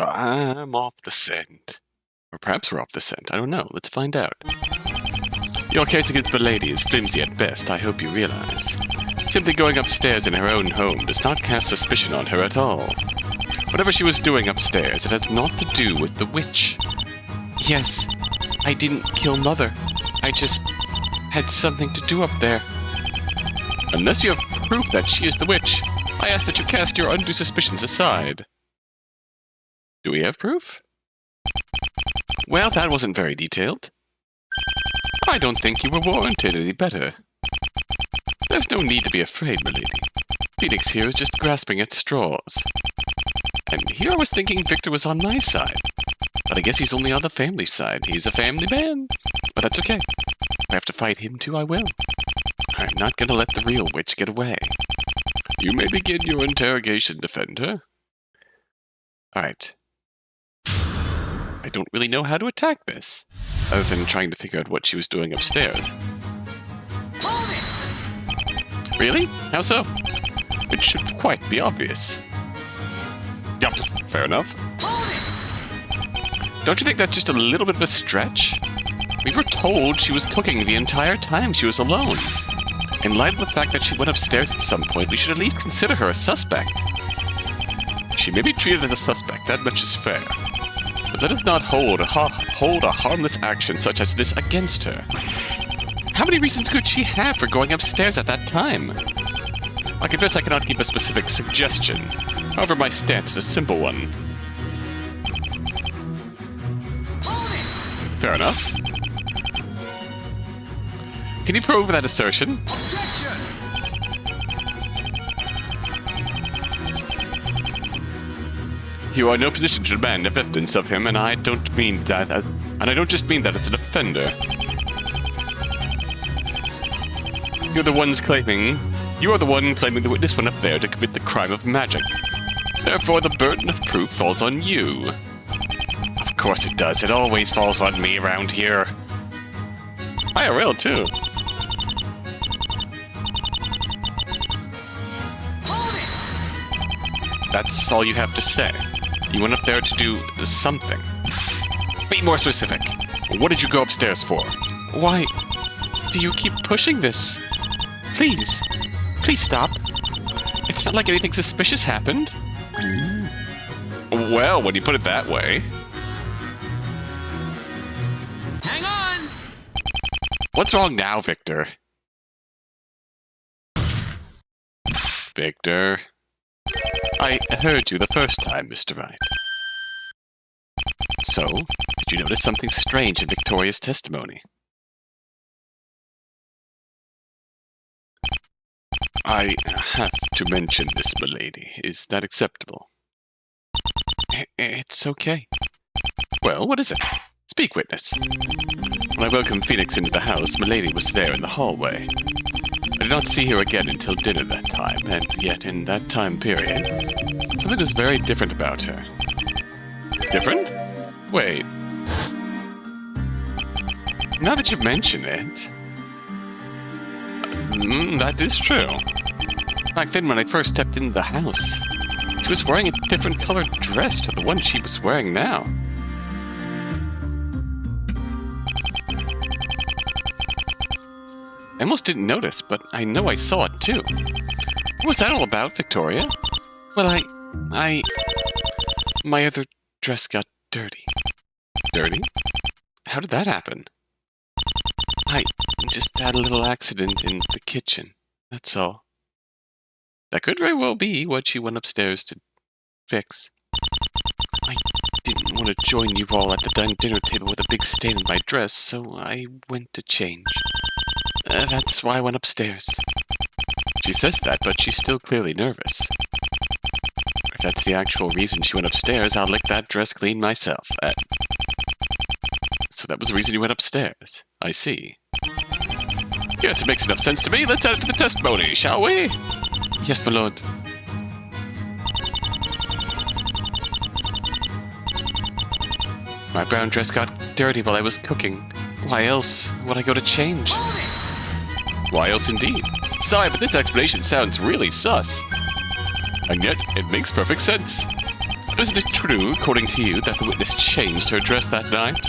I'm off the scent. Or perhaps we're off the scent. I don't know. Let's find out. Your case against Milady is flimsy at best, I hope you realize. Simply going upstairs in her own home does not cast suspicion on her at all. Whatever she was doing upstairs, it has naught to do with the witch. Yes, I didn't kill Mother. I just had something to do up there. Unless you have proof that she is the witch, I ask that you cast your undue suspicions aside. Do we have proof? Well, that wasn't very detailed. I don't think you were warranted any better. There's no need to be afraid, milady. Phoenix here is just grasping at straws. And here I was thinking Victor was on my side. But I guess he's only on the family side. He's a family man. But that's okay. If I have to fight him too, I will. I'm not going to let the real witch get away. You may begin your interrogation, Defender. Alright. I don't really know how to attack this, other than trying to figure out what she was doing upstairs. Really? How so? It should quite be obvious. Yep, fair enough. Don't you think that's just a little bit of a stretch? We were told she was cooking the entire time she was alone. In light of the fact that she went upstairs at some point, we should at least consider her a suspect. She may be treated as a suspect, that much is fair. But let us not hold a harmless action such as this against her. How many reasons could she have for going upstairs at that time? I confess I cannot give a specific suggestion. However, my stance is a simple one. Fair enough. Can you prove that assertion? You are in no position to demand evidence of him, and I don't mean that as, and I don't just mean that as an offender. You are the one claiming the witness went up there to commit the crime of magic. Therefore, the burden of proof falls on you. Of course it does. It always falls on me around here. IRL, too. That's all you have to say. You went up there to do something. Be more specific. What did you go upstairs for? Why do you keep pushing this? Please. Please stop. It's not like anything suspicious happened. Well, when you put it that way. Hang on! What's wrong now, Victor? Victor? I heard you the first time, Mr. Wright. So, did you notice something strange in Victoria's testimony? I have to mention this, milady. Is that acceptable? It's okay. Well, what is it? Speak, witness. When I welcomed Phoenix into the house, milady was there in the hallway. I did not see her again until dinner that time, and yet in that time period, something was very different about her. Different? Wait. Now that you mention it... that is true. Back then when I first stepped into the house, she was wearing a different colored dress to the one she was wearing now. I almost didn't notice, but I know I saw it too. What was that all about, Victoria? Well, my other dress got dirty. Dirty? How did that happen? I just had a little accident in the kitchen, that's all. That could very well be what she went upstairs to fix. I didn't want to join you all at the dinner table with a big stain on my dress, so I went to change. That's why I went upstairs. She says that, but she's still clearly nervous. If that's the actual reason she went upstairs, I'll lick that dress clean myself. So that was the reason you went upstairs. I see. Yes, it makes enough sense to me. Let's add it to the testimony, shall we? Yes, my lord. My brown dress got dirty while I was cooking. Why else would I go to change? Why else indeed? Sorry, but this explanation sounds really sus. And yet, it makes perfect sense. Isn't it true, according to you, that the witness changed her dress that night?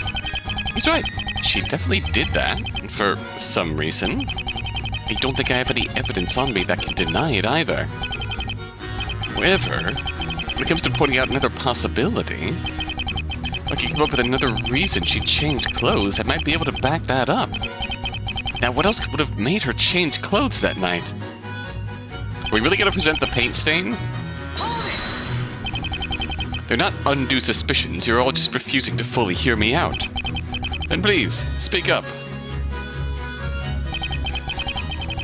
He's right. She definitely did that, for some reason. I don't think I have any evidence on me that can deny it either. However, when it comes to pointing out another possibility, I can come up with another reason she changed clothes, I might be able to back that up. Now, what else would have made her change clothes that night? Are we really going to present the paint stain? They're not undue suspicions, you're all just refusing to fully hear me out. Then please, speak up.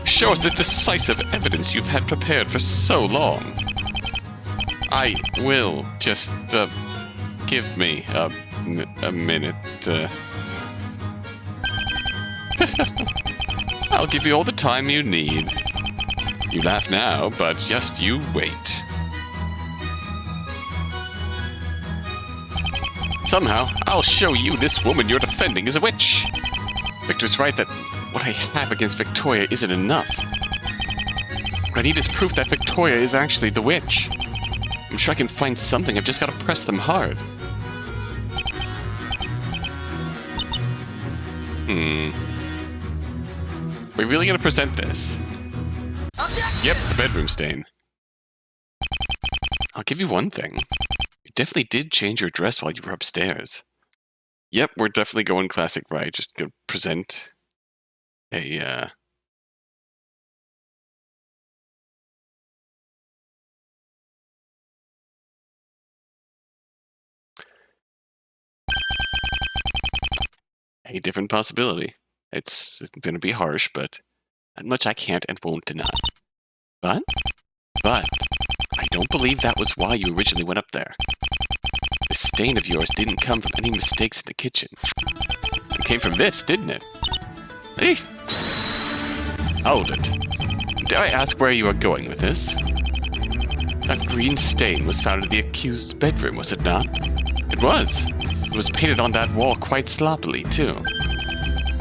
Show us this decisive evidence you've had prepared for so long. I will. Just, give me a minute. I'll give you all the time you need. You laugh now, but just you wait. Somehow, I'll show you this woman you're defending is a witch. Victor's right that what I have against Victoria isn't enough. What I need is proof that Victoria is actually the witch. I'm sure I can find something, I've just got to press them hard. Are we really going to present this? Yep, the bedroom stain. I'll give you one thing. You definitely did change your dress while you were upstairs. Yep, we're definitely going classic Wright. Just gonna present a, a different possibility. It's going to be harsh, but that much I can't and won't deny. But, I don't believe that was why you originally went up there. This stain of yours didn't come from any mistakes in the kitchen. It came from this, didn't it? Hey! Hold it. Dare I ask where you are going with this? That green stain was found in the accused's bedroom, was it not? It was. It was painted on that wall quite sloppily, too.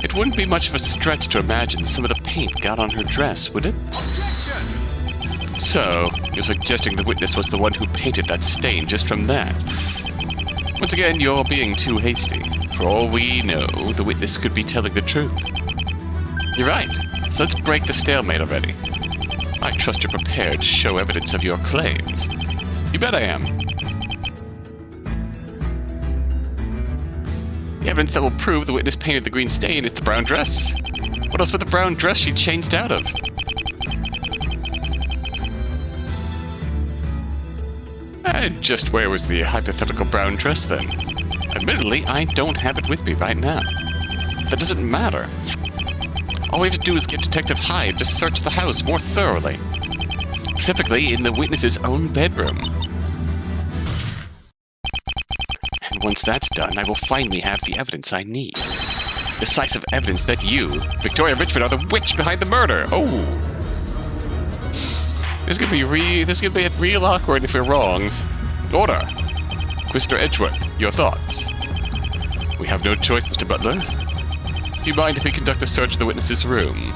It wouldn't be much of a stretch to imagine some of the paint got on her dress, would it? Objection! So, you're suggesting the witness was the one who painted that stain just from that? Once again, you're being too hasty. For all we know, the witness could be telling the truth. You're right, so let's break the stalemate already. I trust you're prepared to show evidence of your claims. You bet I am. The evidence that will prove the witness painted the green stain is the brown dress. What else but the brown dress she changed out of? And just where was the hypothetical brown dress then? Admittedly, I don't have it with me right now. That doesn't matter. All we have to do is get Detective Hyde to search the house more thoroughly. Specifically in the witness's own bedroom. And once that's done, I will finally have the evidence I need. Decisive evidence that you, Victoria Richmond, are the witch behind the murder. Oh! This is gonna be real awkward if we're wrong. Order! Mr. Edgeworth, your thoughts? We have no choice, Mr. Butler. Do you mind if we conduct a search of the witness's room?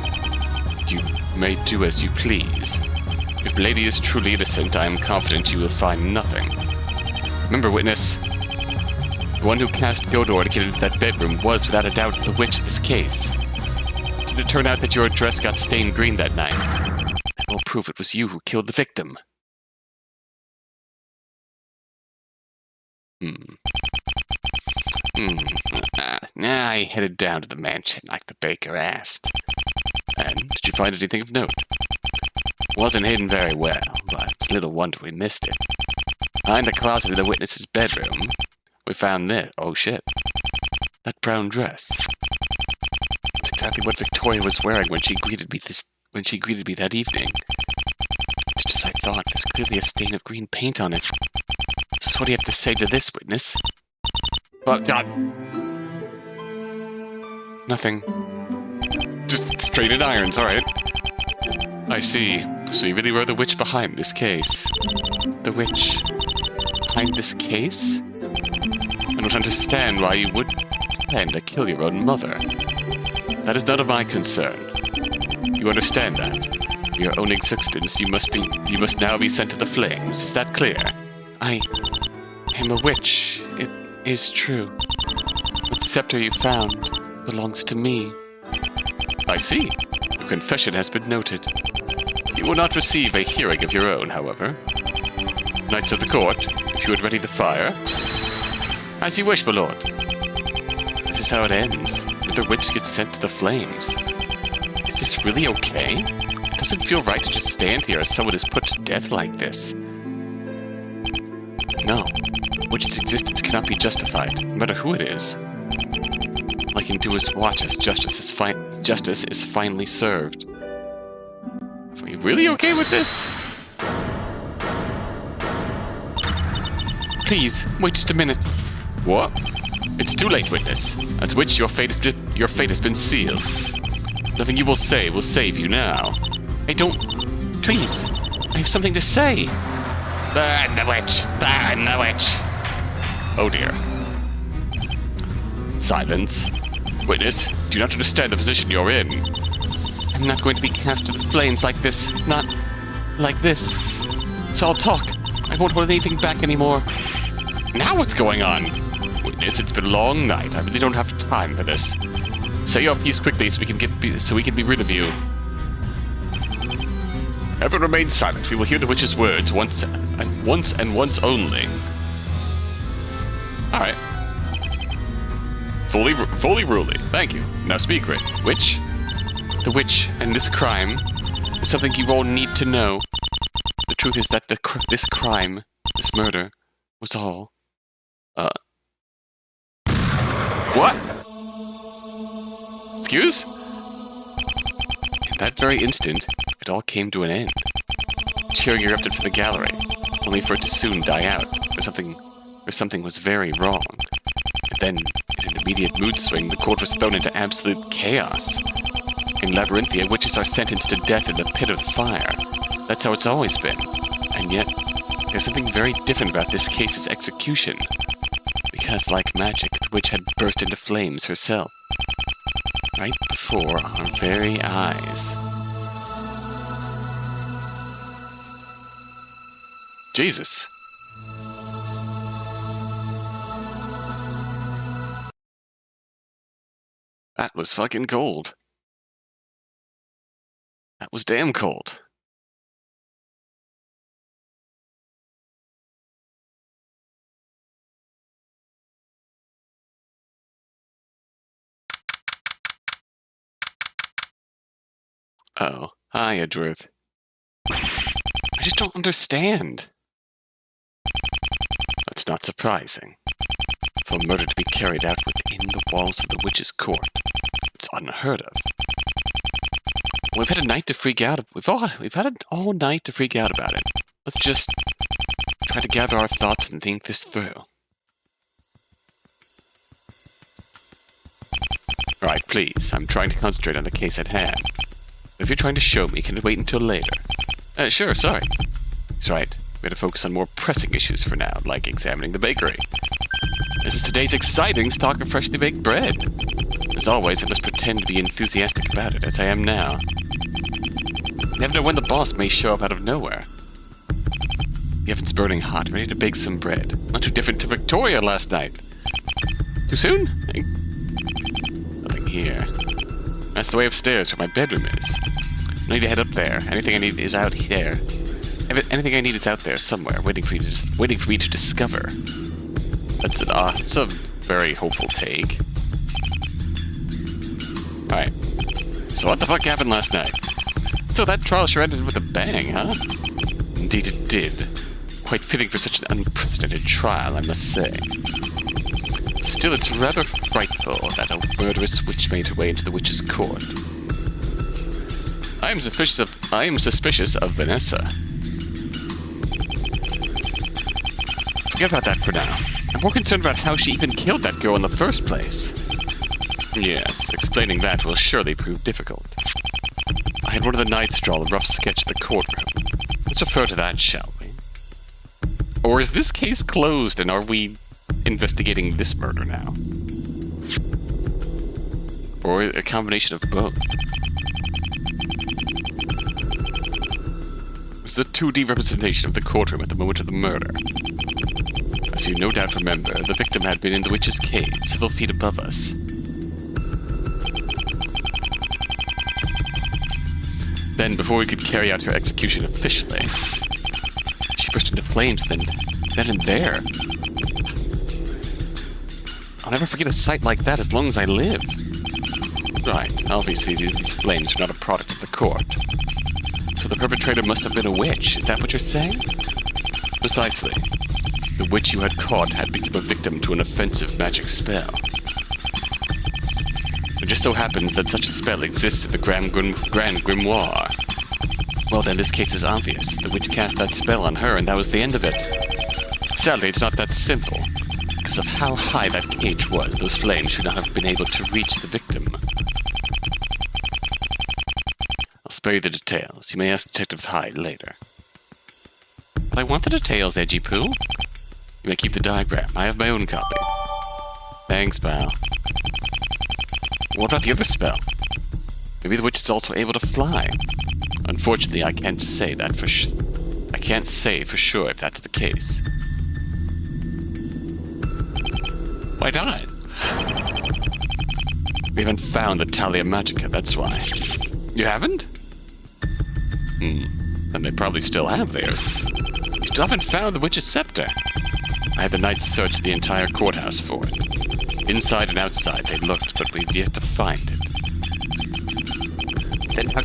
You may do as you please. If the lady is truly innocent, I am confident you will find nothing. Remember, witness, the one who cast Godor to get into that bedroom was without a doubt the witch in this case. Should it turn out that your dress got stained green that night, that will prove it was you who killed the victim. I headed down to the mansion like the baker asked. And did you find anything of note? Wasn't hidden very well, but it's little wonder we missed it. Behind the closet in the witness's bedroom, we found this. Oh shit. That brown dress. It's exactly what Victoria was wearing when she greeted me that evening. Just as I thought, there's clearly a stain of green paint on it. So what do you have to say to this, witness? Nothing. Just straightened irons, alright. I see. So you really were the witch behind this case. The witch behind this case? I don't understand why you would plan to kill your own mother. That is none of my concern. You understand that? Your own existence, you must now be sent to the flames. Is that clear? am a witch. It is true. What scepter you found belongs to me. I see. Your confession has been noted. You will not receive a hearing of your own, however. Knights of the court, if you would ready the fire. As you wish, my lord. This is how it ends. The witch gets sent to the flames. Is this really okay? It doesn't feel right to just stand here as someone is put to death like this. No. Witch's existence cannot be justified, no matter who it is. All I can do is watch as justice is finally served. Are we really okay with this? Please, wait just a minute. What? It's too late, witness. As witch, your fate has been sealed. Nothing you will say will save you now. I don't... Please, I have something to say. Burn the witch! Burn the witch! Oh dear. Silence. Witness, do you not understand the position you're in? I'm not going to be cast to the flames like this. Not like this. So I'll talk. I won't hold anything back anymore. Now what's going on? Witness, it's been a long night. I really don't have time for this. Say your piece quickly so we can be rid of you. Everyone remain silent. We will hear the witch's words once only. All right. Fully ruly. Thank you. Now speak, Wright. Witch? The witch and this crime is something you all need to know. The truth is that this crime, this murder, was all... What? Excuse? In that very instant, it all came to an end. Cheering erupted from the gallery, only for it to soon die out, where something was very wrong. And then, in an immediate mood swing, the court was thrown into absolute chaos. In Labyrinthia, witches are sentenced to death in the pit of fire. That's how it's always been. And yet, there's something very different about this case's execution. Because, like magic, the witch had burst into flames herself. Right before our very eyes. Jesus. That was fucking cold. That was damn cold. Oh, hi, Edgeworth. I just don't understand. That's not surprising. For murder to be carried out within the walls of the witch's court, it's unheard of. We've had a night to freak out. We've had an all night to freak out about it. Let's just try to gather our thoughts and think this through. Right, please. I'm trying to concentrate on the case at hand. If you're trying to show me, can it wait until later? Sure, sorry. That's right. We gotta focus on more pressing issues for now, like examining the bakery. This is today's exciting stock of freshly baked bread. As always, I must pretend to be enthusiastic about it, as I am now. You never know when the boss may show up out of nowhere. The oven's burning hot, ready to bake some bread. Not too different to Victoria last night. Too soon? Nothing here. That's the way upstairs where my bedroom is. I need to head up there. Anything I need is out here. Anything I need is out there somewhere, waiting for me to discover. That's a very hopeful take. Alright. So what the fuck happened last night? So that trial sure ended with a bang, huh? Indeed it did. Quite fitting for such an unprecedented trial, I must say. Still, it's rather frightful that a murderous witch made her way into the witch's court. I am suspicious of Vanessa. Forget about that for now. I'm more concerned about how she even killed that girl in the first place. Yes, explaining that will surely prove difficult. I had one of the knights draw a rough sketch of the courtroom. Let's refer to that, shall we? Or is this case closed and are we investigating this murder now? Or a combination of both? This is a 2D representation of the courtroom at the moment of the murder. A As you no doubt remember, the victim had been in the witch's cave, several feet above us. Then, before we could carry out her execution officially, she burst into flames then and there. I'll never forget a sight like that as long as I live. Right, obviously these flames are not a product of the court. So the perpetrator must have been a witch, is that what you're saying? Precisely. The witch you had caught had become a victim to an offensive magic spell. It just so happens that such a spell exists in the Grand Grimoire. Well then, this case is obvious. The witch cast that spell on her and that was the end of it. Sadly, it's not that simple. Because of how high that cage was, those flames should not have been able to reach the victim. I'll spare you the details. You may ask Detective Hyde later. But I want the details, Edgy Poo. You may keep the diagram. I have my own copy. Thanks, pal. What about the other spell? Maybe the witch is also able to fly. Unfortunately, I can't say that for I can't say for sure if that's the case. Why not? We haven't found the Talia Magica, that's why. You haven't? Then they probably still have theirs. You still haven't found the witch's scepter. I had the knights search the entire courthouse for it. Inside and outside they looked, but we've yet to find it. Then how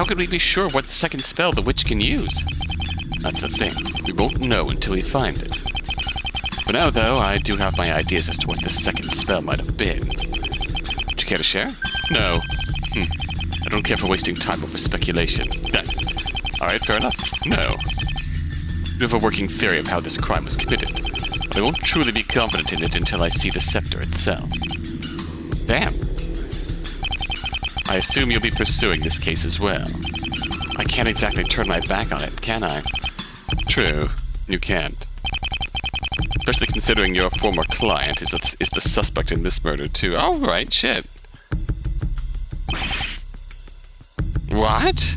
could we be sure what second spell the witch can use? That's the thing. We won't know until we find it. For now, though, I do have my ideas as to what the second spell might have been. Would you care to share? No. I don't care for wasting time over speculation. Alright, fair enough. No. You have a working theory of how this crime was committed, but I won't truly be confident in it until I see the scepter itself. Damn. I assume you'll be pursuing this case as well. I can't exactly turn my back on it, can I? True, you can't. Especially considering your former client is the suspect in this murder, too. Oh, right, shit. What?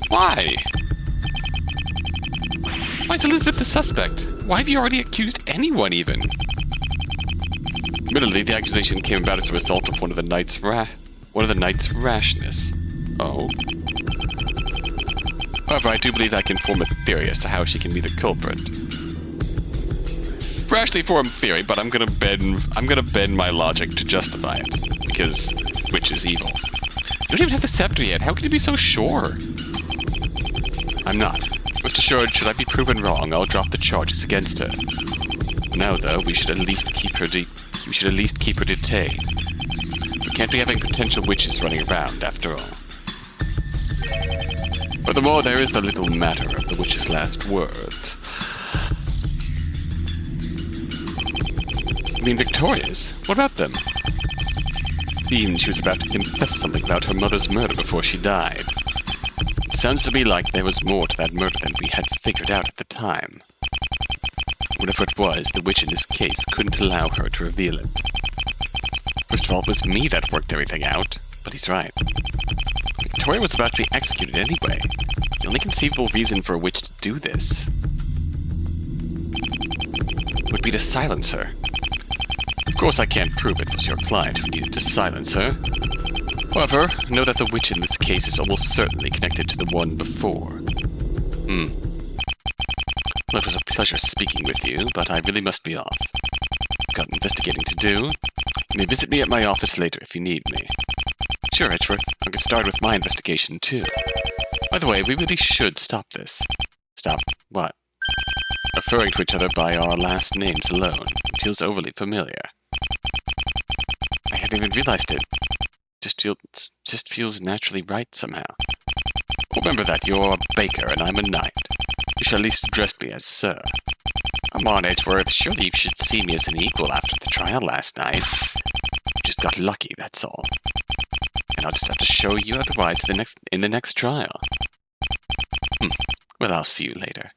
Why? Why is Elizabeth the suspect? Why have you already accused anyone, even? Admittedly, the accusation came about as a result of one of the knight's rashness. Oh. However, I do believe I can form a theory as to how she can be the culprit. Rashly formed theory, but I'm gonna bend my logic to justify it. Because witch is evil. You don't even have the scepter yet. How can you be so sure? I'm not. Rest assured, should I be proven wrong, I'll drop the charges against her. Now, though, we should at least keep her detained. We can't be having potential witches running around, after all. Furthermore, there is the little matter of the witch's last words. You mean Victoria's? What about them? It seemed she was about to confess something about her mother's murder before she died. It sounds to me like there was more to that murder than we had figured out at the time. Whatever it was, the witch in this case couldn't allow her to reveal it. First of all, it was me that worked everything out, but he's right. Victoria was about to be executed anyway. The only conceivable reason for a witch to do this would be to silence her. Of course, I can't prove it was your client who needed to silence her. However, know that the witch in this case is almost certainly connected to the one before. Well, it was a pleasure speaking with you, but I really must be off. I've got investigating to do. You may visit me at my office later if you need me. Sure, Edgeworth. I'll get started with my investigation, too. By the way, we really should stop this. Stop what? Referring to each other by our last names alone. It feels overly familiar. I hadn't even realized it. Just feels naturally right somehow. Remember that you're a baker and I'm a knight. You should at least address me as sir. Come on, Edgeworth. Surely you should see me as an equal after the trial last night. You just got lucky, that's all. And I'll just have to show you otherwise in the next trial. Well, I'll see you later.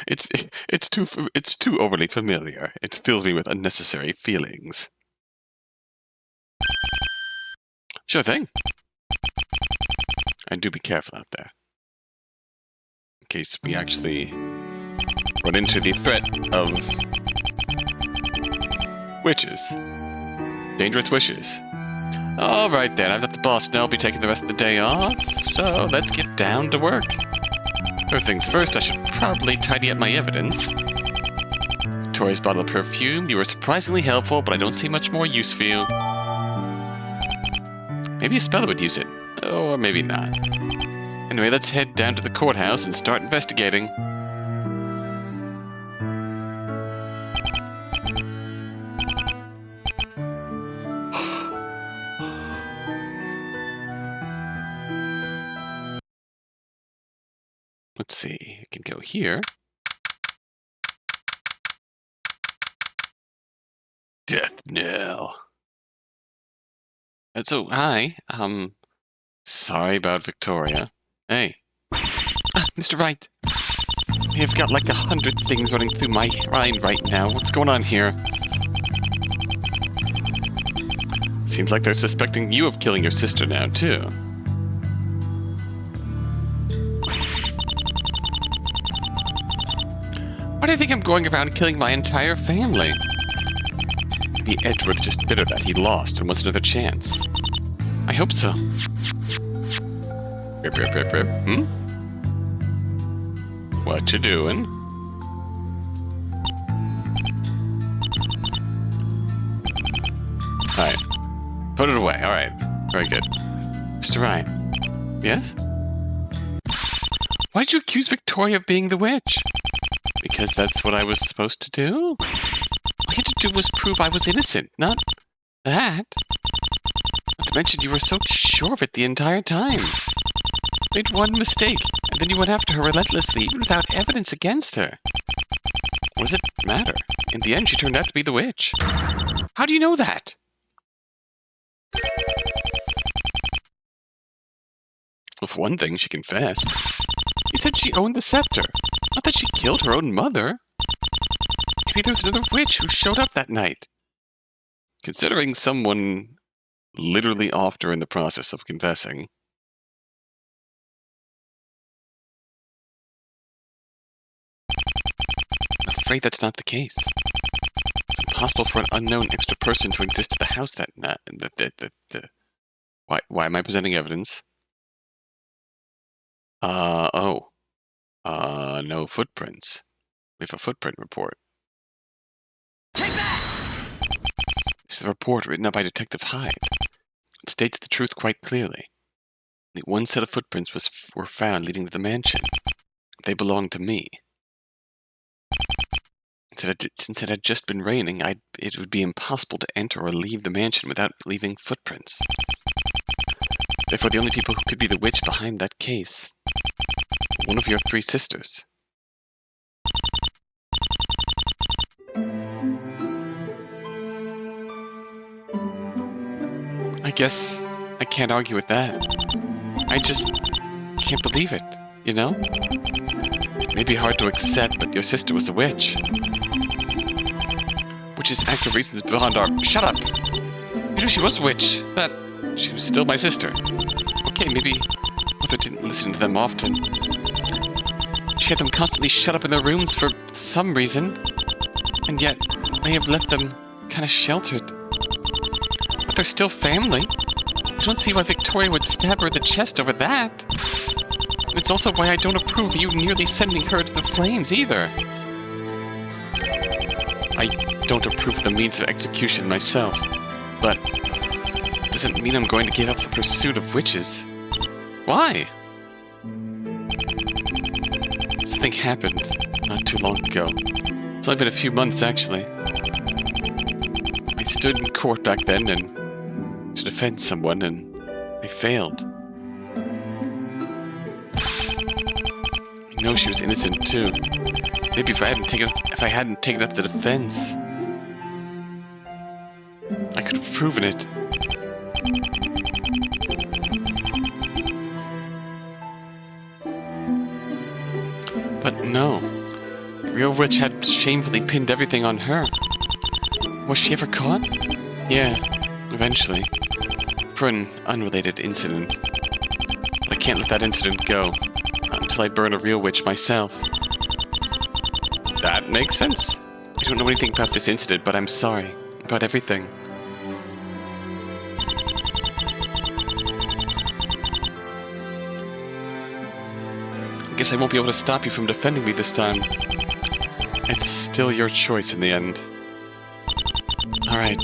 It's too overly familiar. It fills me with unnecessary feelings. Sure thing. And do be careful out there. In case we actually run into the threat of witches. Dangerous wishes. Alright then, I've let the boss know I'll be taking the rest of the day off, so let's get down to work. First things first, I should probably tidy up my evidence. Victoria's bottle of perfume, you were surprisingly helpful, but I don't see much more use for you. Maybe a speller would use it, or maybe not. Anyway, let's head down to the courthouse and start investigating. Let's see, I can go here. Death knell. So, hi, sorry about Victoria. Hey. Mr. Wright. I've got like 100 things running through my mind right now. What's going on here? Seems like they're suspecting you of killing your sister now, too. Why do you think I'm going around killing my entire family? Maybe Edward's just bitter that he lost and wants another chance. I hope so. Rip, rip, rip, rip. What you doing? Alright. Put it away. Alright. Very good. Mr. Wright. Yes? Why did you accuse Victoria of being the witch? Because that's what I was supposed to do? All you had to do was prove I was innocent, not that. Not to mention you were so sure of it the entire time. Made one mistake, and then you went after her relentlessly, even without evidence against her. What does it matter? In the end, she turned out to be the witch. How do you know that? Well, for one thing, she confessed. She said she owned the scepter, not that she killed her own mother. Maybe there was another witch who showed up that night. Considering someone literally offed her in the process of confessing. I'm afraid that's not the case. It's impossible for an unknown extra person to exist at the house that night. Why am I presenting evidence? No footprints. We have a footprint report. Take that! This is a report written up by Detective Hyde. It states the truth quite clearly. Only one set of footprints were found leading to the mansion. They belonged to me. Since it had just been raining, it would be impossible to enter or leave the mansion without leaving footprints. Therefore, the only people who could be the witch behind that case were one of your 3 sisters. I guess I can't argue with that. I just can't believe it, you know? It may be hard to accept, but your sister was a witch. Witches act for reasons beyond our— Shut up! Maybe she was a witch, but she was still my sister. Okay, maybe Mother didn't listen to them often. She had them constantly shut up in their rooms for some reason, and yet may have left them kind of sheltered. But they're still family. I don't see why Victoria would stab her in the chest over that. It's also why I don't approve of you nearly sending her to the flames, either. I don't approve of the means of execution myself, but it doesn't mean I'm going to give up the pursuit of witches. Why? Something happened not too long ago. It's only been a few months, actually. I stood in court back then to defend someone, and I failed. I know she was innocent too. Maybe if I hadn't taken up the defense, I could have proven it. But no, the real witch had shamefully pinned everything on her. Was she ever caught? Yeah, eventually. For an unrelated incident. But I can't let that incident go. Not until I burn a real witch myself. That makes sense. I don't know anything about this incident, but I'm sorry. About everything. I guess I won't be able to stop you from defending me this time. It's still your choice in the end. Alright.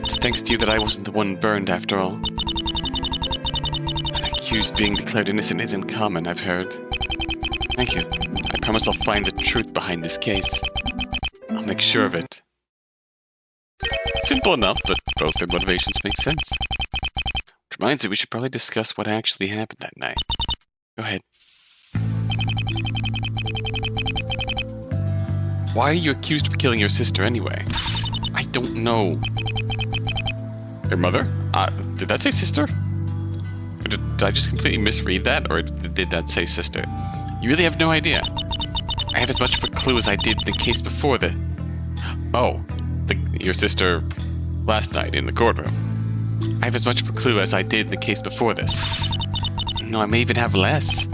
It's thanks to you that I wasn't the one burned after all. An accused being declared innocent isn't common, I've heard. Thank you. I promise I'll find the truth behind this case. I'll make sure of it. Simple enough, but both their motivations make sense. Which reminds me, we should probably discuss what actually happened that night. Go ahead. Why are you accused of killing your sister anyway? I don't know. Your mother? Did that say sister? Or did I just completely misread that? Or did that say sister? You really have no idea. I have as much of a clue as I did in the case before the... Oh, your sister last night in the courtroom. I have as much of a clue as I did in the case before this. No, I may even have less.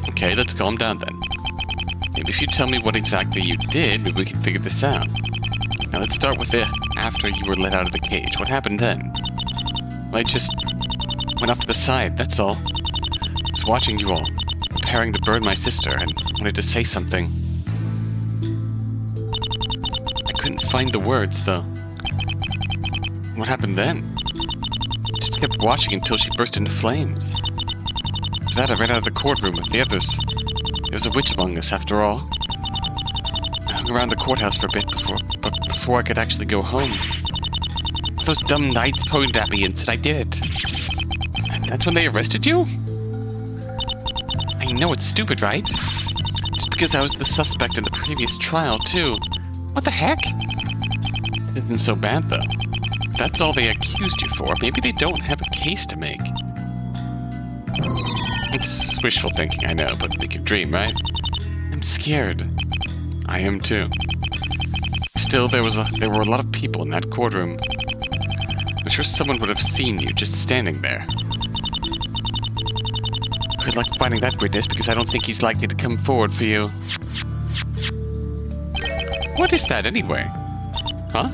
Okay, let's calm down then. Maybe if you tell me what exactly you did, maybe we can figure this out. Now let's start with it after you were let out of the cage. What happened then? Well, I just went off to the side, that's all. I was watching you all, preparing to burn my sister, and wanted to say something. I couldn't find the words, though. What happened then? I just kept watching until she burst into flames. After that, I ran out of the courtroom with the others. There was a witch among us, after all. I hung around the courthouse for a bit before I could actually go home. Those dumb knights pointed at me and said I did it. And that's when they arrested you? I know it's stupid, right? It's because I was the suspect in the previous trial, too. What the heck? This isn't so bad, though. If that's all they accused you for, maybe they don't have a case to make. It's wishful thinking, I know, but we can dream, right? I'm scared. I am too. Still, there were a lot of people in that courtroom. I'm sure someone would have seen you just standing there. Good luck finding that witness, because I don't think he's likely to come forward for you. What is that, anyway? Huh?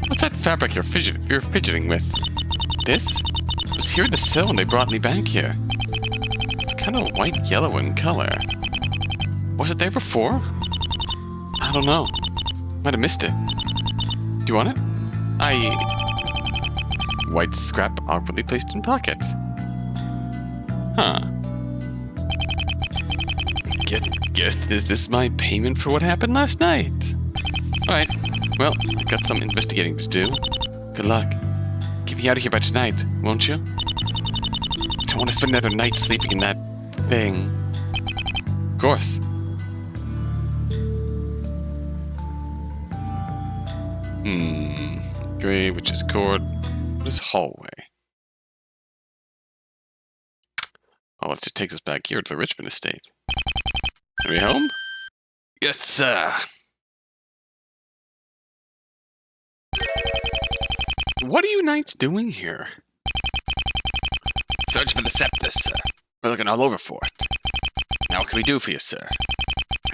What's that fabric you're fidgeting with? This? I was here in the cell when they brought me back here. It's kind of white-yellow in color. Was it there before? I don't know. Might have missed it. Do you want it? White scrap awkwardly placed in pocket. Huh. Guess is this my payment for what happened last night? Alright. Well, I've got some investigating to do. Good luck. Get me out of here by tonight, won't you? Don't want to spend another night sleeping in that thing. Of course. Gray, which is cord. What is hallway? Oh, let's just take us back here to the Richmond estate. Are we home? Yes, sir. What are you knights doing here? Search for the scepter, sir. We're looking all over for it. Now, what can we do for you, sir?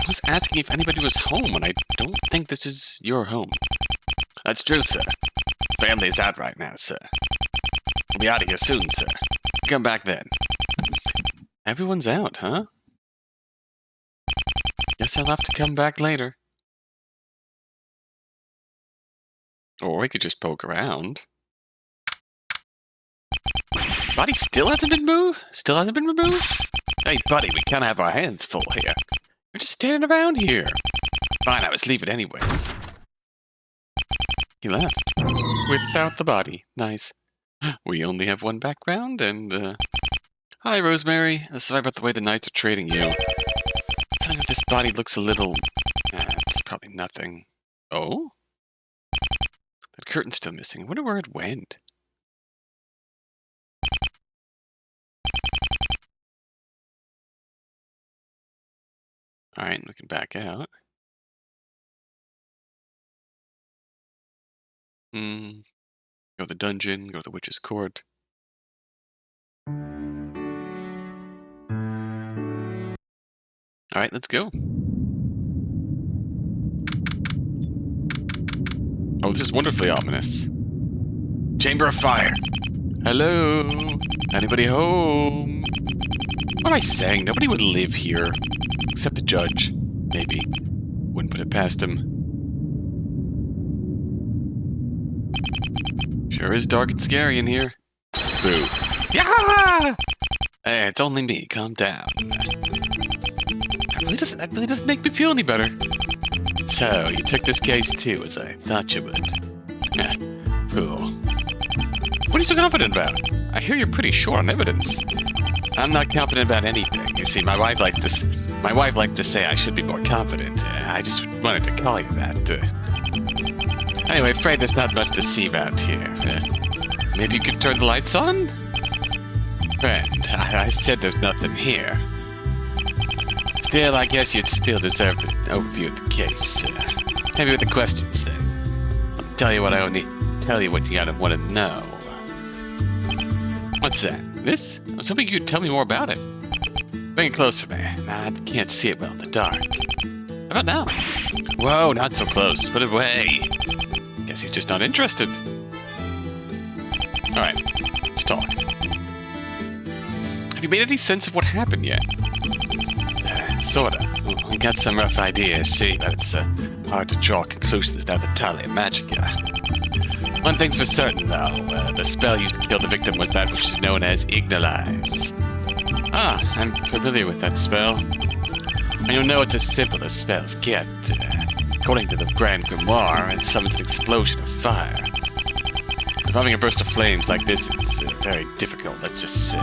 I was asking if anybody was home, and I don't think this is your home. That's true, sir. Family is out right now, sir. We'll be out of here soon, sir. Come back then. Everyone's out, huh? Guess I'll have to come back later. Or we could just poke around. Body still hasn't been moved? Still hasn't been removed? Hey, buddy, we can't have our hands full here. We're just standing around here. Fine, I was leaving anyways. He left. Without the body. Nice. We only have one background, and, Hi, Rosemary. Sorry about the way the knights are treating you. Telling if this body looks a little... it's probably nothing. Oh? That curtain's still missing. I wonder where it went. Alright, we can back out. Go to the dungeon, go to the witch's court. Alright, let's go. Oh, this is wonderfully ominous. Chamber of Fire. Hello? Anybody home? What am I saying? Nobody would live here. Except the judge. Maybe. Wouldn't put it past him. Sure is dark and scary in here. Boo. Yeah! Hey, it's only me. Calm down. That really doesn't make me feel any better. So, you took this case too, as I thought you would. Fool. What are you so confident about? I hear you're pretty short on evidence. I'm not confident about anything. You see, my wife liked to say I should be more confident. I just wanted to call you that. Anyway, afraid there's not much to see about here. Maybe you could turn the lights on? Friend, I said there's nothing here. Still, I guess you'd still deserve an overview of the case. Maybe with the questions, then. I'll tell you what you gotta want to know. What's that? This? I was hoping you could tell me more about it. Bring it closer, man. I can't see it well in the dark. How about now? Whoa, not so close. Put it away. Guess he's just not interested. Alright, let's talk. Have you made any sense of what happened yet? Sorta. I got some rough ideas, see, but it's hard to draw conclusions without the tally of magica. One thing's for certain, though. The spell used to kill the victim was that which is known as Ignalize. Ah, I'm familiar with that spell. And you'll know it's as simple as spells get. According to the Grand Grimoire, it summons an explosion of fire. Surviving a burst of flames like this is very difficult, let's just say.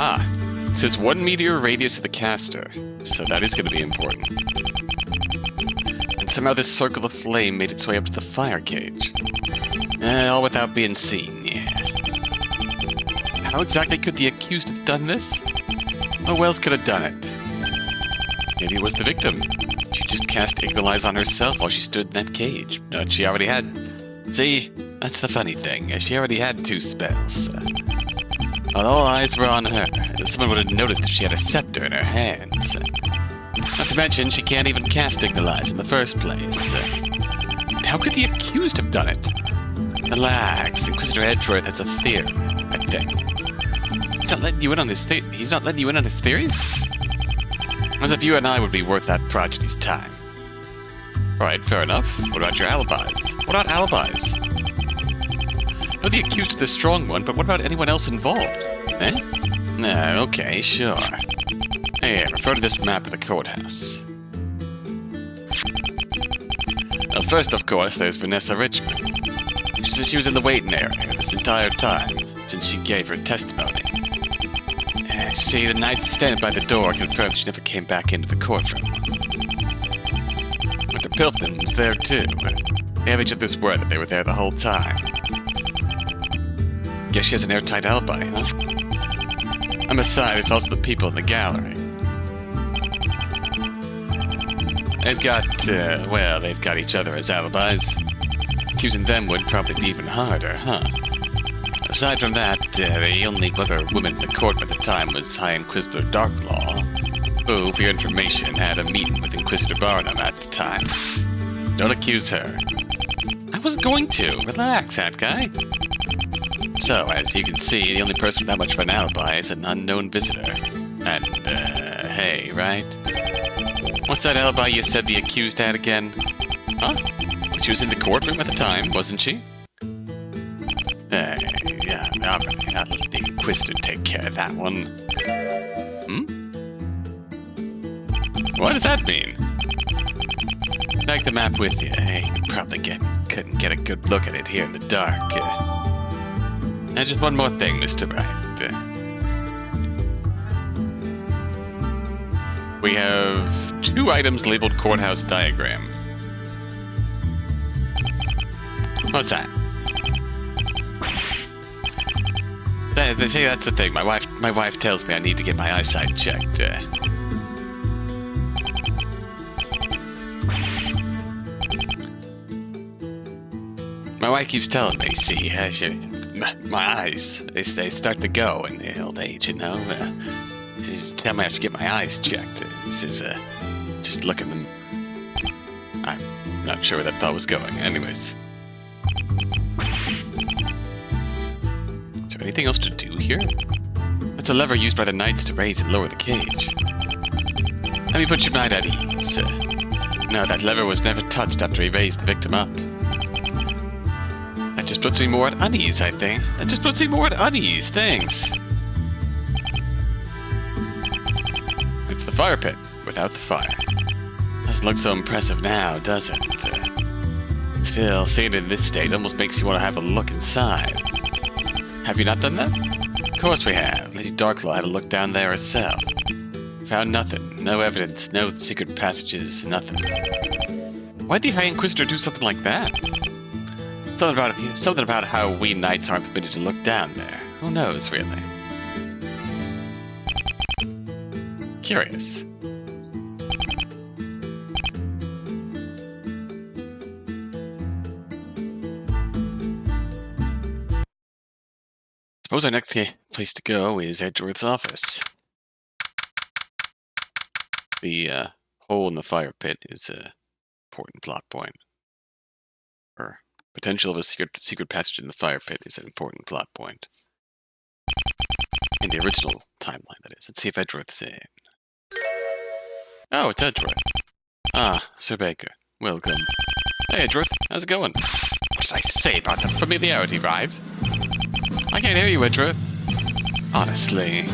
Ah, it says 1 meter radius of the caster, so that is going to be important. And somehow this circle of flame made its way up to the fire cage. All without being seen, yeah. How exactly could the accused have done this? Who else could have done it? Maybe it was the victim. She just cast Ignalize on herself while she stood in that cage. But she already had... See, that's the funny thing. She already had 2 spells. But all eyes were on her. Someone would have noticed if she had a scepter in her hands. Not to mention, she can't even cast Ignalize in the first place. How could the accused have done it? Relax, Inquisitor Edgeworth has a theory, I think. He's not letting you in on his theories? As if you and I would be worth that prodigy's time. Right, fair enough. What about your alibis? What about alibis? No, the accused is the strong one, but what about anyone else involved? Eh? No, okay, sure. Hey, refer to this map of the courthouse. Well, first, of course, there's Vanessa Richmond. She says she was in the waiting area this entire time, since she gave her testimony. See, the knight standing by the door confirmed she never came back into the courtroom. But the Pilfton was there too. They have each other's word that they were there the whole time. Guess she has an airtight alibi, huh? And besides, it's also the people in the gallery. They've got each other as alibis. Accusing them would probably be even harder, huh? Aside from that, the only other woman in the court at the time was High Inquisitor Darklaw, who, for your information, had a meeting with Inquisitor Barnum at the time. Don't accuse her. I wasn't going to. Relax, hat guy. So, as you can see, the only person with that much of an alibi is an unknown visitor. And, hey, right? What's that alibi you said the accused had again? Huh? She was in the courtroom at the time, wasn't she? Yeah, alright, I'll let the Inquisitor take care of that one. What does that mean? Take the map with you. Hey, you probably couldn't get a good look at it here in the dark. Now, just one more thing, Mr. Wright. We have 2 items labeled courthouse diagram. What's that? See, that's the thing. My wife tells me I need to get my eyesight checked. My wife keeps telling me, see, my eyes, they start to go in the old age, you know? Just tell me I have to get my eyes checked. This is, just look at them. I'm not sure where that thought was going. Anyways. Is there anything else to do here? That's a lever used by the knights to raise and lower the cage. Let me put your mind at ease. No, that lever was never touched after he raised the victim up. That just puts me more at unease, I think. That just puts me more at unease, thanks. It's the fire pit, without the fire. Doesn't look so impressive now, does it? Still, seeing it in this state almost makes you want to have a look inside. Have you not done that? Of course we have. Lady Darklaw had a look down there herself. Found nothing. No evidence, no secret passages, nothing. Why'd the High Inquisitor do something like that? Something about how we knights aren't permitted to look down there. Who knows, really? Curious. Suppose our next place to go is Edgeworth's office. The hole in the fire pit is an important plot point. Or potential of a secret passage in the fire pit is an important plot point. In the original timeline, that is. Let's see if Edgeworth's in. Oh, it's Edgeworth. Ah, Sir Baker. Welcome. Hey, Edgeworth. How's it going? What did I say about the familiarity, Wright? I can't hear you, Edgeworth. Honestly.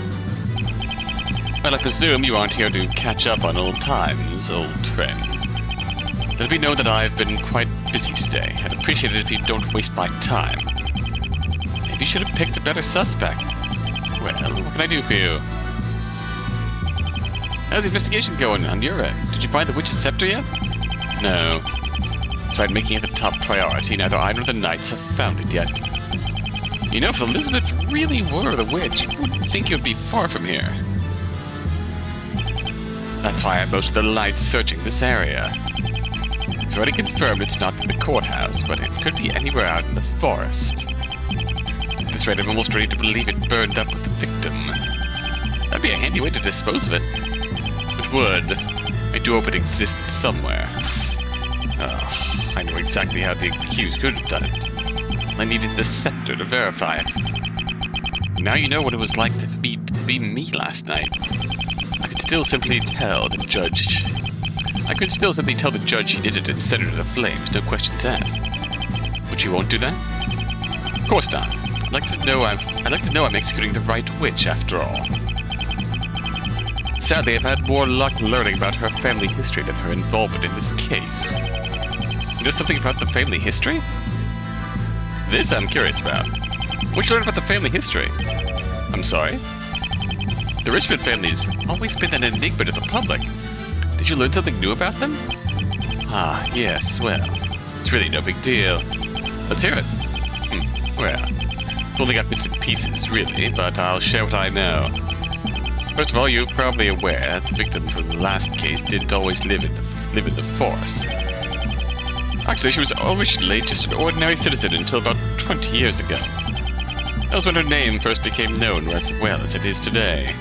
Well, I presume you aren't here to catch up on old times, old friend. Let it be known that I've been quite busy today. I'd appreciate it if you don't waste my time. Maybe you should have picked a better suspect. Well, what can I do for you? How's the investigation going on your end? Did you find the witch's scepter yet? No. Despite making it the top priority, neither I nor the knights have found it yet. You know, if Elizabeth really were the witch, you wouldn't think you'd be far from here. That's why I have most of the lights searching this area. It's already confirmed it's not in the courthouse, but it could be anywhere out in the forest. At this rate, I'm almost ready to believe it burned up with the victim. That'd be a handy way to dispose of it. It would. I do hope it exists somewhere. Oh, I know exactly how the accused could have done it. I needed the scepter to verify it. Now you know what it was like to be me last night. I could still simply tell the judge he did it and set it to flames, no questions asked. But you won't do that? Of course not. I'd like to know I'm executing the right witch after all. Sadly, I've had more luck learning about her family history than her involvement in this case. You know something about the family history? This I'm curious about. What you learn about the family history? I'm sorry? The Richmond family's always been an enigma to the public. Did you learn something new about them? Ah, yes, well, it's really no big deal. Let's hear it. Well, I've only got bits and pieces, really, but I'll share what I know. First of all, you're probably aware the victim from the last case didn't always live in the forest. Actually, she was originally just an ordinary citizen until about 20 years ago. That was when her name first became known as well as it is today.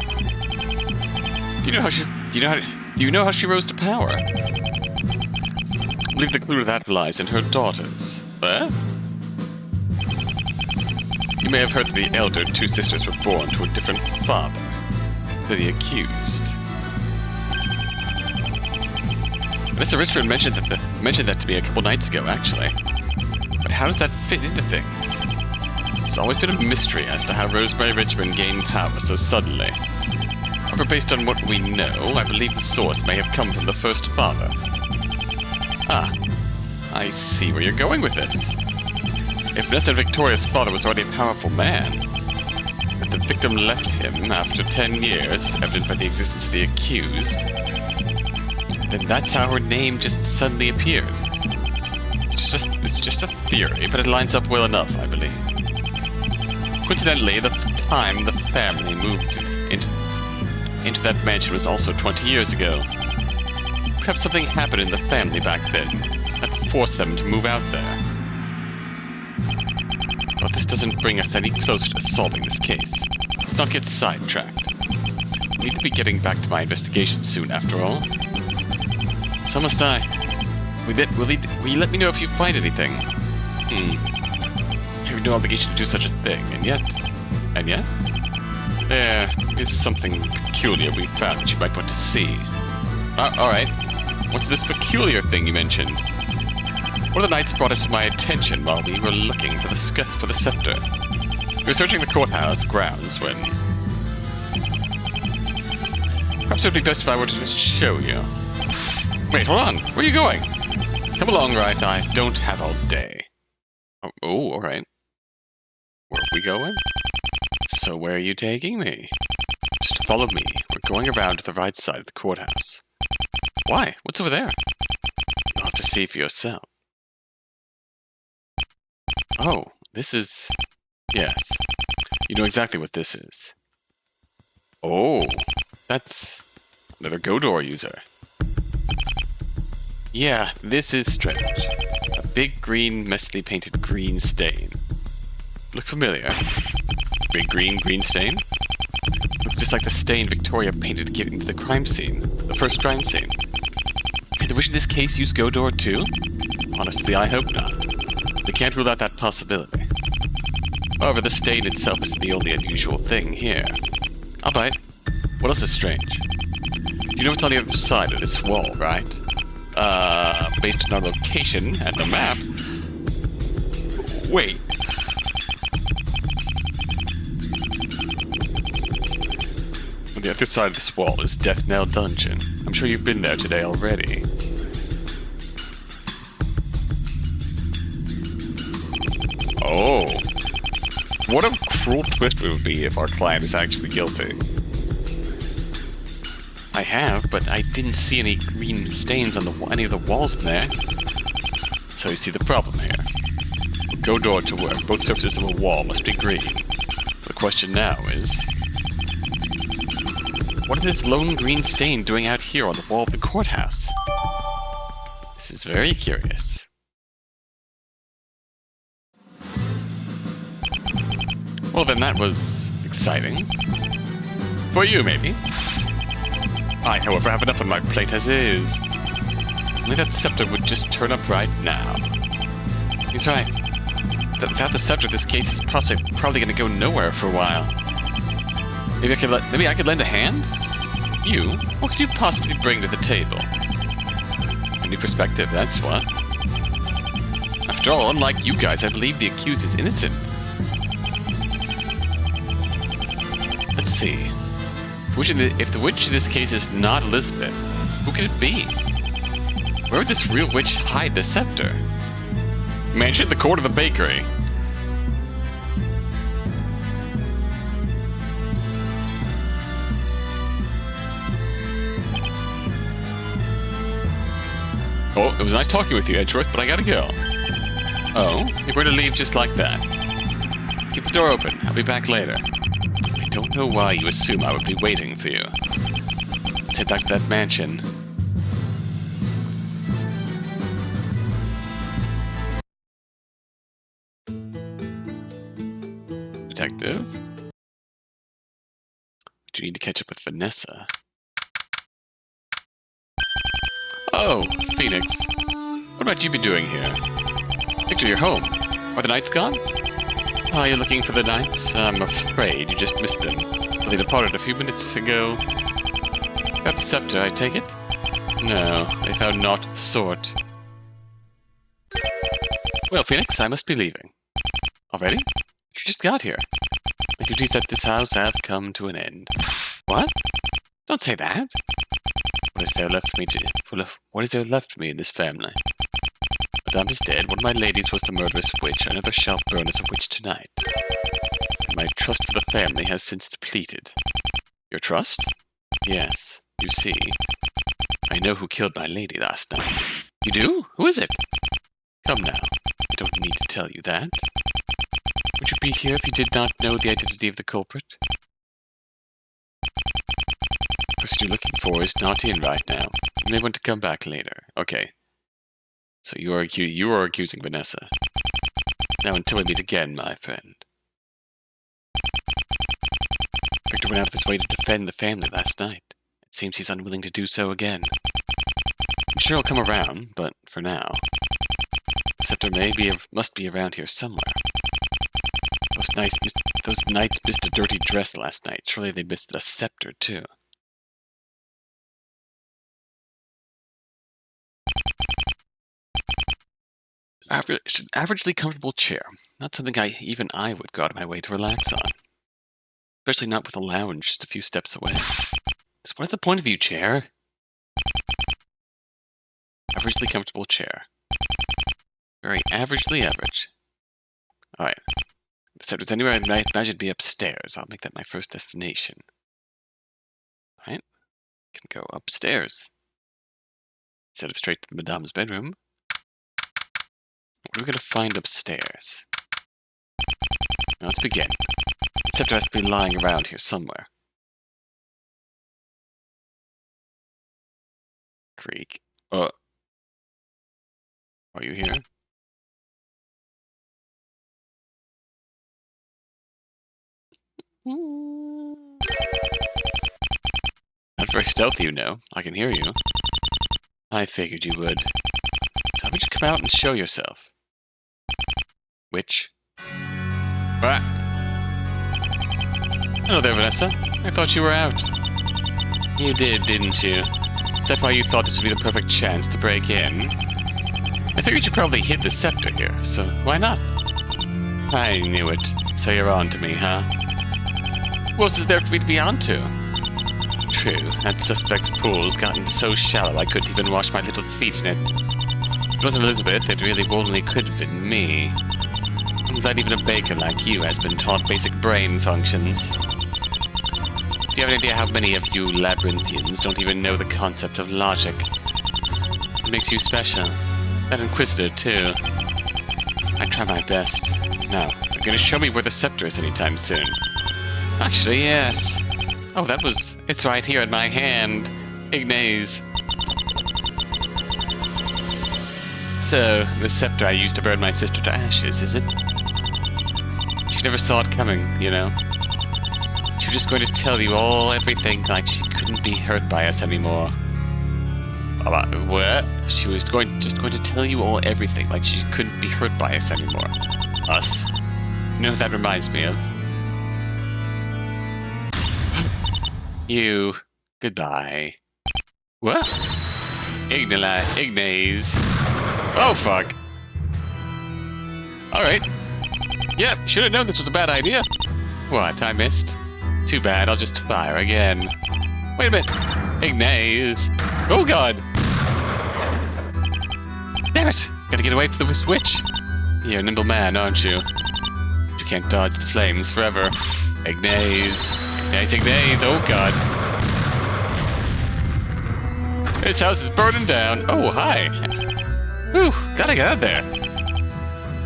Do you know how she rose to power? I believe the clue to that lies in her daughters. What? You may have heard that the elder two sisters were born to a different father. They're the accused. Mr. Richmond mentioned that to me a couple nights ago, actually. But how does that fit into things? It's always been a mystery as to how Rosemary Richmond gained power so suddenly. However, based on what we know, I believe the source may have come from the first father. Ah, I see where you're going with this. If Nessa Victoria's father was already a powerful man, if the victim left him after 10 years, as evident by the existence of the accused, then that's how her name just suddenly appeared. It's just a theory, but it lines up well enough, I believe. Coincidentally, the time the family moved into that mansion was also 20 years ago. Perhaps something happened in the family back then that forced them to move out there. But this doesn't bring us any closer to solving this case. Let's not get sidetracked. I need to be getting back to my investigation soon, after all. So must I. Will you let me know if you find anything? I have no obligation to do such a thing, and yet... There is something peculiar we found that you might want to see. Alright. What's this peculiar thing you mentioned? One of the knights brought it to my attention while we were looking for the scepter. We were searching the courthouse grounds when... Perhaps it would be best if I were to just show you. Wait, hold on. Where are you going? Come along, Wright. I don't have all day. Oh, alright. Where are we going? So where are you taking me? Just follow me. We're going around to the right side of the courthouse. Why? What's over there? You'll have to see for yourself. Oh, this is... Yes. You know exactly what this is. Oh, that's another Godor user. Yeah, this is strange. A big green, messily painted green stain. Look familiar? Big green stain? Looks just like the stain Victoria painted to get into the crime scene. The first crime scene. Could the witch in this case use Godor too? Honestly, I hope not. We can't rule out that possibility. However, the stain itself isn't the only unusual thing here. I'll bite. What else is strange? You know what's on the other side of this wall, right? Based on our location and the map... Wait. On the other side of this wall is Death Knell Dungeon. I'm sure you've been there today already. Oh. What a cruel twist it would be if our client is actually guilty. I have, but I didn't see any green stains on any of the walls in there. So you see the problem here. Godor to work. Both surfaces of a wall must be green. The question now is... What is this lone green stain doing out here on the wall of the courthouse? This is very curious. Well then, that was exciting. For you, maybe. I, however, have enough on my plate as is. Only that scepter would just turn up right now. He's right. That without the scepter, this case is probably going to go nowhere for a while. Maybe I could lend a hand? You? What could you possibly bring to the table? A new perspective, that's what. After all, unlike you guys, I believe the accused is innocent. Let's see. If the witch in this case is not Elizabeth, who could it be? Where would this real witch hide the scepter? Mansion, the court, of the bakery. Oh, it was nice talking with you, Edgeworth, but I gotta go. Oh, you're going to leave just like that? Keep the door open. I'll be back later. I don't know why you assume I would be waiting for you. Let's head back to that mansion. Detective? Do you need to catch up with Vanessa? Oh, Phoenix. What might you be doing here? Victor, you're home. Are the knights gone? Oh, you're looking for the knights? I'm afraid you just missed them. Well, they departed a few minutes ago. Got the scepter, I take it? No, they found naught of the sort. Well, Phoenix, I must be leaving. Already? You just got here. My duties at this house have come to an end. What? Don't say that. What is there left for me in this family? Madame is dead. One of my ladies was the murderous witch. Another shall burn as a witch tonight. And my trust for the family has since depleted. Your trust? Yes. You see, I know who killed my lady last night. You do? Who is it? Come now. I don't need to tell you that. Would you be here if you did not know the identity of the culprit? The person you're looking for is not in right now. You may want to come back later. Okay. So you are accusing Vanessa. Now until we meet again, my friend. Victor went out of his way to defend the family last night. It seems he's unwilling to do so again. I'm sure he'll come around, but for now... Hexepta must be around here somewhere. Those knights missed a dirty dress last night. Surely they missed the scepter, too. Averagely comfortable chair. Not something even I would go out of my way to relax on. Especially not with a lounge just a few steps away. So what is the point of you, chair? Averagely comfortable chair. Very averagely average. Alright. So if there's anywhere I imagine be upstairs, I'll make that my first destination. Alright. Can go upstairs. Instead of straight to Madame's bedroom. What are we going to find upstairs? Now let's begin. Except it has to be lying around here somewhere. Creek. Are you here? Not very stealthy, you know. I can hear you. I figured you would. So how would you come out and show yourself? Witch? What? Hello there, Vanessa. I thought you were out. You did, didn't you? Is that why you thought this would be the perfect chance to break in? I figured you probably hid the scepter here, so why not? I knew it. So you're on to me, huh? What else is there for me to be on to? True, that suspect's pool's gotten so shallow I couldn't even wash my little feet in it. If it wasn't Elizabeth, it really only could have been me. I'm glad even a baker like you has been taught basic brain functions. Do you have an idea how many of you Labyrinthians don't even know the concept of logic? It makes you special. That Inquisitor, too. I try my best. Now, you're gonna show me where the scepter is anytime soon. Actually, yes. Oh, it's right here in my hand. Ignace. So, the scepter I used to burn my sister to ashes, is it? She never saw it coming, you know. She was just going to tell you everything like she couldn't be hurt by us anymore. What? She was just going to tell you everything like she couldn't be hurt by us anymore. Us. You know what that reminds me of? You. Goodbye. What? Ignace. Oh, fuck. Alright. Yep, should have known this was a bad idea. What, I missed? Too bad, I'll just fire again. Wait a minute. Ignace. Oh, God. Damn it. Gotta get away from the switch. You're a nimble man, aren't you? You can't dodge the flames forever. Ignace. Ignace. Oh, God. This house is burning down. Oh, hi. Whew, glad I got out of there.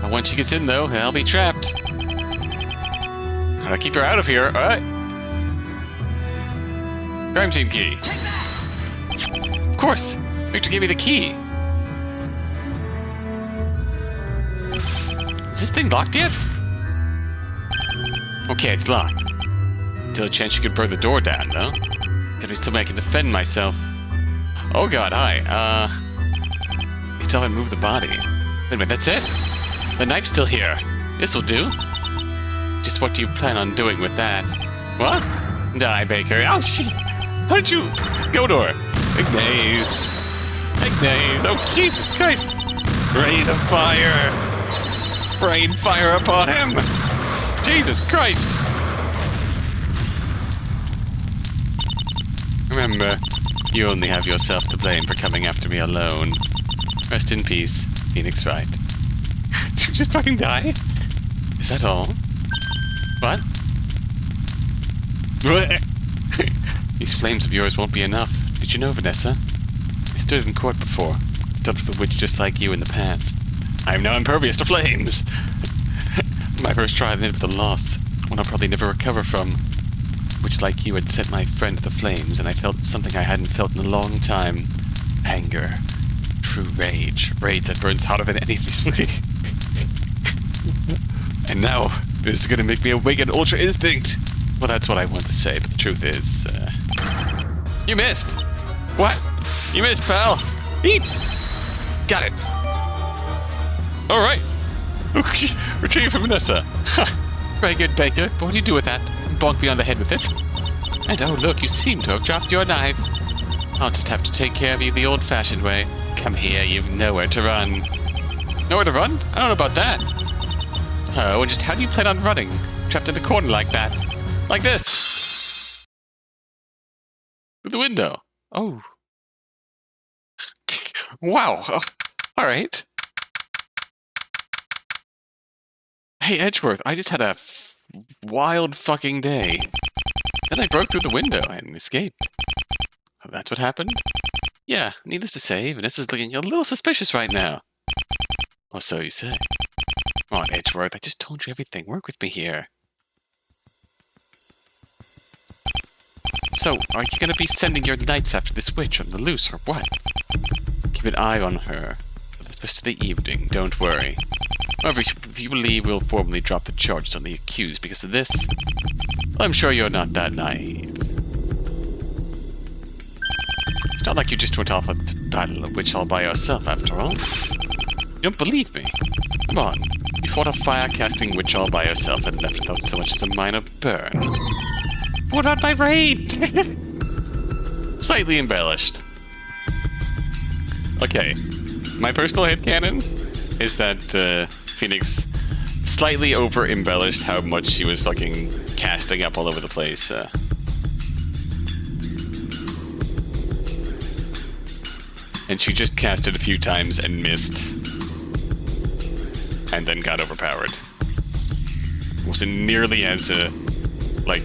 And once she gets in, though, I'll be trapped. Gotta keep her out of here, alright? Crime scene key. Of course. Victor gave me the key. Is this thing locked yet? Okay, it's locked. Still a chance you could burn the door down, though. Gotta be somewhere I can defend myself. Oh, God, hi. You still haven't moved the body. Wait a minute, that's it? The knife's still here. This'll do. Just what do you plan on doing with that? What? Die, Baker. Oh, shit. How did you go to her? Ignace. Oh, Jesus Christ. Rain of fire. Rain fire upon him. Jesus Christ. Remember, you only have yourself to blame for coming after me alone. Rest in peace, Phoenix Wright. Did you just fucking die? Is that all? What? These flames of yours won't be enough. Did you know, Vanessa? I stood in court before. Dealt with a witch just like you in the past. I am now impervious to flames! My first try ended with a loss, one I'll probably never recover from. Which, like you, had set my friend to the flames, and I felt something I hadn't felt in a long time. Anger. True rage. Rage that burns hotter than any of these And now, this is gonna make me awaken Ultra Instinct! Well, that's what I want to say, but the truth is, you missed! What? You missed, pal! Eep! Got it! Alright! Retrieve from Vanessa! Very good, Baker, but what do you do with that? Bonk me on the head with it? And oh look, you seem to have dropped your knife. I'll just have to take care of you the old-fashioned way. Come here, you've nowhere to run. Nowhere to run? I don't know about that. Oh, and just how do you plan on running? Trapped in a corner like that? Like this? Through the window. Oh. Wow. Alright. Hey, Edgeworth, I just had a wild fucking day. Then I broke through the window and escaped. Oh, that's what happened? Yeah, needless to say, Vanessa's looking a little suspicious right now. Or so you say. Come on, Edgeworth, I just told you everything. Work with me here. So, are you going to be sending your knights after this witch on the loose, or what? Keep an eye on her for the rest of the evening, don't worry. However, if you believe we'll formally drop the charges on the accused because of this, well, I'm sure you're not that naive. It's not like you just went off a battle of witch all by yourself, after all. You don't believe me? Come on. You fought a fire-casting witch all by yourself and left without so much as a minor burn. What about my raid? Slightly embellished. Okay. My personal headcanon is that Phoenix slightly over-embellished how much she was fucking casting up all over the place. And she just cast it a few times and missed. And then got overpowered. Wasn't nearly as, like,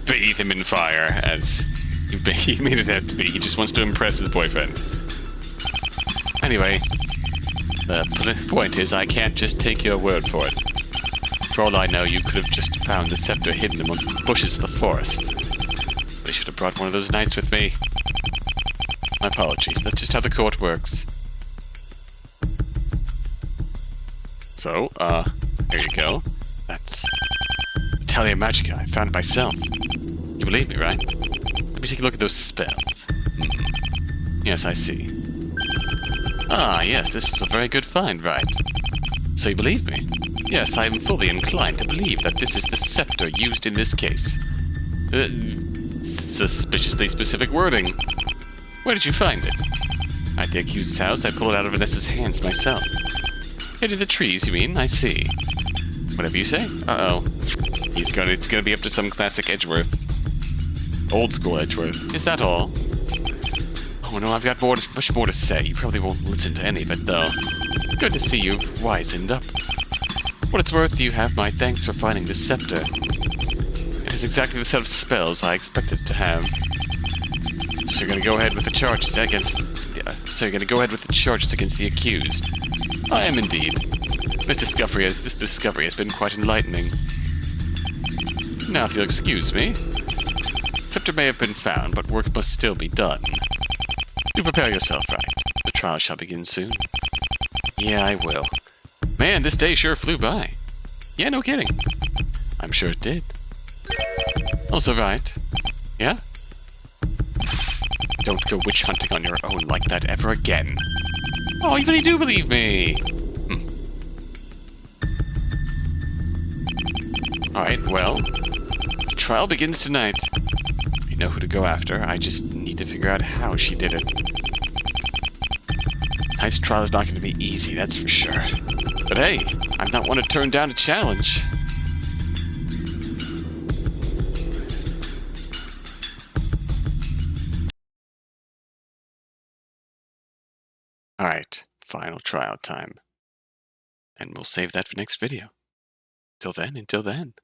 bathe him in fire as he made it out to be. He just wants to impress his boyfriend. Anyway, the point is I can't just take your word for it. For all I know, you could have just found the scepter hidden amongst the bushes of the forest. But I should have brought one of those knights with me. My apologies, that's just how the court works. So, here you go. That's Talia Magica. I found it myself. You believe me, right? Let me take a look at those spells. Yes, I see. Ah, yes, this is a very good find, Wright. So you believe me? Yes, I am fully inclined to believe that this is the scepter used in this case. Suspiciously specific wording. Where did you find it? At the accused's house. I pulled it out of Vanessa's hands myself. Hid in the trees, you mean? I see. Whatever you say. Uh-oh. It's gonna be up to some classic Edgeworth. Old school Edgeworth. Is that all? Oh no, I've got much more to say. You probably won't listen to any of it, though. Good to see you've wizened up. What it's worth, you have my thanks for finding this scepter. It is exactly the set of spells I expected it to have. So you're gonna go ahead with the charges against the accused. I am indeed. This discovery has been quite enlightening. Now, if you'll excuse me, scepter may have been found, but work must still be done. Do prepare yourself, Wright. The trial shall begin soon. Yeah, I will. Man, this day sure flew by. Yeah, no kidding. I'm sure it did. Also, Wright. Yeah? Don't go witch hunting on your own like that ever again. Oh, you really do believe me! Alright, well, the trial begins tonight. I know who to go after, I just need to figure out how she did it. Tonight's trial is not going to be easy, that's for sure. But hey, I'm not one to turn down a challenge. Alright, final trial time. And we'll save that for next video. Until then.